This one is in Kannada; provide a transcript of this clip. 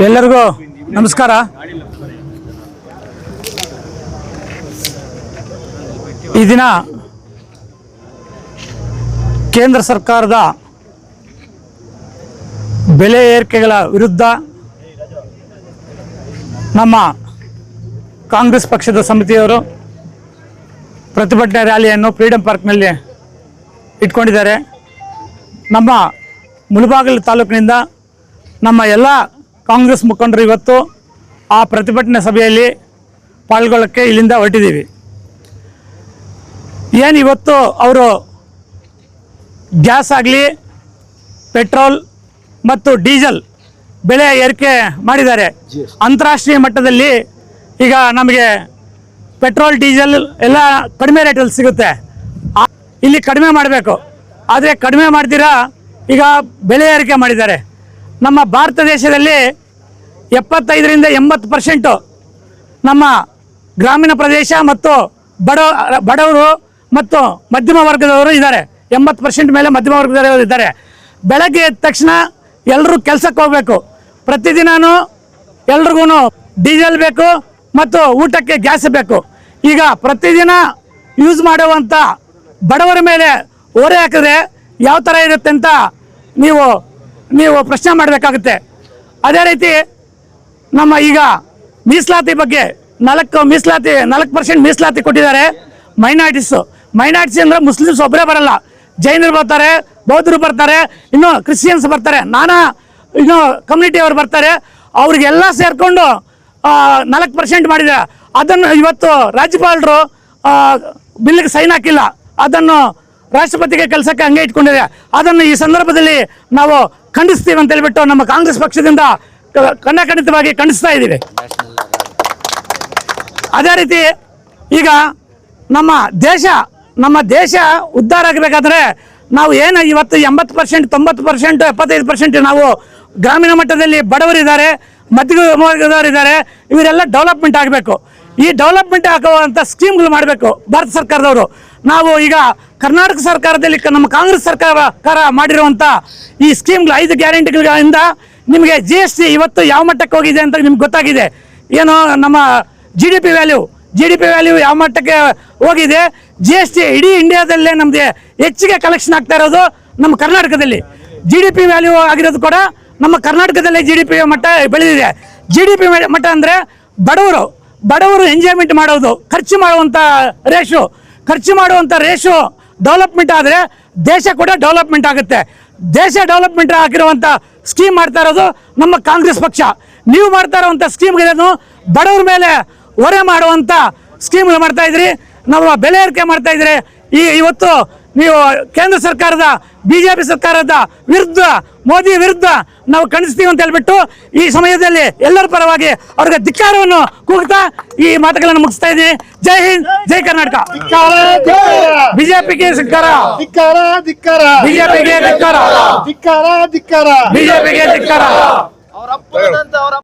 ಎಲ್ಲರಿಗೂ ನಮಸ್ಕಾರ. ಈ ದಿನ ಕೇಂದ್ರ ಸರ್ಕಾರದ ಬೆಲೆ ಏರಿಕೆಗಳ ವಿರುದ್ಧ ನಮ್ಮ ಕಾಂಗ್ರೆಸ್ ಪಕ್ಷದ ಸಮಿತಿಯವರು ಪ್ರತಿಭಟನೆ ರ್ಯಾಲಿಯನ್ನು ಫ್ರೀಡಂ ಪಾರ್ಕ್ನಲ್ಲಿ ಇಟ್ಕೊಂಡಿದ್ದಾರೆ. ನಮ್ಮ ಮುಳಬಾಗಿಲು ತಾಲೂಕಿನಿಂದ ನಮ್ಮ ಎಲ್ಲ ಕಾಂಗ್ರೆಸ್ ಮುಖಂಡರು ಇವತ್ತು ಆ ಪ್ರತಿಭಟನೆ ಸಭೆಯಲ್ಲಿ ಪಾಲ್ಗೊಳ್ಳೋಕ್ಕೆ ಇಲ್ಲಿಂದ ಹೊರಟಿದ್ದೀವಿ. ಏನು ಇವತ್ತು ಅವರು ಗ್ಯಾಸ್ ಆಗಲಿ, ಪೆಟ್ರೋಲ್ ಮತ್ತು ಡೀಸೆಲ್ ಬೆಲೆ ಏರಿಕೆ ಮಾಡಿದ್ದಾರೆ. ಅಂತಾರಾಷ್ಟ್ರೀಯ ಮಟ್ಟದಲ್ಲಿ ಈಗ ನಮಗೆ ಪೆಟ್ರೋಲ್ ಡೀಸೆಲ್ ಎಲ್ಲ ಕಡಿಮೆ ರೇಟಲ್ಲಿ ಸಿಗುತ್ತೆ. ಇಲ್ಲಿ ಕಡಿಮೆ ಮಾಡಬೇಕು, ಆದರೆ ಕಡಿಮೆ ಮಾಡ್ತೀರಾ ಈಗ ಬೆಲೆ ಏರಿಕೆ ಮಾಡಿದ್ದಾರೆ. ನಮ್ಮ ಭಾರತ ದೇಶದಲ್ಲಿ 75ರಿಂದ 80% ನಮ್ಮ ಗ್ರಾಮೀಣ ಪ್ರದೇಶ ಮತ್ತು ಬಡವರು ಮತ್ತು ಮಧ್ಯಮ ವರ್ಗದವರು ಇದ್ದಾರೆ. 80% ಮೇಲೆ ಮಧ್ಯಮ ವರ್ಗದವರು ಇದ್ದಾರೆ. ಬೆಳಗ್ಗೆ ಎದ್ದ ತಕ್ಷಣ ಎಲ್ಲರೂ ಕೆಲಸಕ್ಕೆ ಹೋಗಬೇಕು. ಪ್ರತಿದಿನವೂ ಎಲ್ರಿಗೂ ಡೀಸೆಲ್ ಬೇಕು ಮತ್ತು ಊಟಕ್ಕೆ ಗ್ಯಾಸ್ ಬೇಕು. ಈಗ ಪ್ರತಿದಿನ ಯೂಸ್ ಮಾಡುವಂಥ ಬಡವರ ಮೇಲೆ ಹೊರೆ ಹಾಕಿದ್ರೆ ಯಾವ ಥರ ಇರುತ್ತೆ ಅಂತ ನೀವು ಪ್ರಶ್ನೆ ಮಾಡಬೇಕಾಗುತ್ತೆ. ಅದೇ ರೀತಿ ನಮ್ಮ ಈಗ ಮೀಸಲಾತಿ ಬಗ್ಗೆ 4% ಮೀಸಲಾತಿ ಕೊಟ್ಟಿದ್ದಾರೆ. ಮೈನಾರಿಟೀಸ್ ಅಂದರೆ ಮುಸ್ಲಿಮ್ಸ್ ಒಬ್ಬರೇ ಬರಲ್ಲ, ಜೈನರು ಬರ್ತಾರೆ, ಬೌದ್ಧರು ಬರ್ತಾರೆ, ಇನ್ನು ಕ್ರಿಶ್ಚಿಯನ್ಸ್ ಬರ್ತಾರೆ, ಇನ್ನೂ ಕಮ್ಯುನಿಟಿಯವರು ಬರ್ತಾರೆ. ಅವ್ರಿಗೆಲ್ಲ ಸೇರಿಕೊಂಡು 4% ಮಾಡಿದ್ದಾರೆ. ಅದನ್ನು ಇವತ್ತು ರಾಜ್ಯಪಾಲರು ಬಿಲ್ಗೆ ಸೈನ್ ಹಾಕಿಲ್ಲ, ಅದನ್ನು ರಾಷ್ಟ್ರಪತಿಗೆ ಕೆಲಸಕ್ಕೆ ಹಂಗೆ ಇಟ್ಕೊಂಡಿದೆ. ಅದನ್ನು ಈ ಸಂದರ್ಭದಲ್ಲಿ ನಾವು ಖಂಡಿಸ್ತೀವಿ ಅಂತ ಹೇಳ್ಬಿಟ್ಟು ನಮ್ಮ ಕಾಂಗ್ರೆಸ್ ಪಕ್ಷದಿಂದ ಖಂಡಿತವಾಗಿ ಖಂಡಿಸ್ತಾ ಇದ್ದೀವಿ. ಅದೇ ರೀತಿ ಈಗ ನಮ್ಮ ದೇಶ ಉದ್ಧಾರ ಆಗಬೇಕಾದ್ರೆ ನಾವು ಏನು ಇವತ್ತು 80%, 90%, 75% ನಾವು ಗ್ರಾಮೀಣ ಮಟ್ಟದಲ್ಲಿ ಬಡವರಿದ್ದಾರೆ, ಮಧ್ಯಮವರ್ಗದವರಿದ್ದಾರೆ. ಇವರೆಲ್ಲ ಡೆವಲಪ್ಮೆಂಟ್ ಆಗಬೇಕು. ಈ ಡೆವಲಪ್ಮೆಂಟ್ ಆಗುವಂಥ ಸ್ಕೀಮ್ಗಳು ಮಾಡಬೇಕು ಭಾರತ ಸರ್ಕಾರದವರು. ನಾವು ಈಗ ಕರ್ನಾಟಕ ಸರ್ಕಾರದಲ್ಲಿ ನಮ್ಮ ಕಾಂಗ್ರೆಸ್ ಸರ್ಕಾರ ಮಾಡಿರುವಂಥ ಈ ಸ್ಕೀಮ್ಗಳು 5 ಗ್ಯಾರಂಟಿಗಳಿಂದ ನಿಮಗೆ GST ಇವತ್ತು ಯಾವ ಮಟ್ಟಕ್ಕೆ ಹೋಗಿದೆ ಅಂತ ನಿಮ್ಗೆ ಗೊತ್ತಾಗಿದೆ. ಏನು ನಮ್ಮ ಜಿ ಡಿ ಪಿ ವ್ಯಾಲ್ಯೂ ಯಾವ ಮಟ್ಟಕ್ಕೆ ಹೋಗಿದೆ. GST ಇಡೀ ಇಂಡಿಯಾದಲ್ಲೇ ನಮಗೆ ಹೆಚ್ಚಿಗೆ ಕಲೆಕ್ಷನ್ ಆಗ್ತಾ ಇರೋದು ನಮ್ಮ ಕರ್ನಾಟಕದಲ್ಲಿ. GDP ವ್ಯಾಲ್ಯೂ ಆಗಿರೋದು ಕೂಡ ನಮ್ಮ ಕರ್ನಾಟಕದಲ್ಲೇ GDP ಮಟ್ಟ ಬೆಳೆದಿದೆ. GDP ಮಟ್ಟ ಅಂದರೆ ಬಡವರು ಎಂಜಾಯ್ಮೆಂಟ್ ಮಾಡೋದು, ಖರ್ಚು ಮಾಡುವಂಥ ರೇಷು ಡೆವಲಪ್ಮೆಂಟ್ ಆದರೆ ದೇಶ ಕೂಡ ಡೆವಲಪ್ಮೆಂಟ್ ಆಗುತ್ತೆ. ದೇಶ ಡೆವಲಪ್ಮೆಂಟ್ ಆಗಿರುವಂಥ ಸ್ಕೀಮ್ ಮಾಡ್ತಾ ಇರೋದು ನಮ್ಮ ಕಾಂಗ್ರೆಸ್ ಪಕ್ಷ. ನೀವು ಮಾಡ್ತಾ ಇರುವಂಥ ಸ್ಕೀಮ್ಗಳನ್ನು ಬಡವರ ಮೇಲೆ ಹೊರೆ ಮಾಡುವಂಥ ಸ್ಕೀಮ್ಗಳು ಮಾಡ್ತಾ ಇದ್ರಿ, ನಾವು ಬೆಲೆ ಏರಿಕೆ ಮಾಡ್ತಾ ಇದ್ರಿ. ಇವತ್ತು ನೀವು ಕೇಂದ್ರ ಸರ್ಕಾರದ BJP ಸರ್ಕಾರದ ವಿರುದ್ಧ, ಮೋದಿ ವಿರುದ್ಧ ನಾವು ಖಂಡಿಸ್ತೀವಿ ಅಂತ ಹೇಳ್ಬಿಟ್ಟು ಈ ಸಮಯದಲ್ಲಿ ಎಲ್ಲರ ಪರವಾಗಿ ಅವ್ರಿಗೆ ಧಿಕ್ಕಾರವನ್ನು ಕೂಗ್ತಾ ಈ ಮಾತುಗಳನ್ನು ಮುಗಿಸ್ತಾ ಇದ್ದೀನಿ. ಜೈ ಹಿಂದ್, ಜೈ ಕರ್ನಾಟಕ. ಬಿಜೆಪಿಗೆ ಧಿಕ್ಕಾರ, ಬಿಜೆಪಿಗೆ ಧಿಕ್ಕಾರ, ಬಿಜೆಪಿಗೆ ಧಿಕ್ಕಾರ.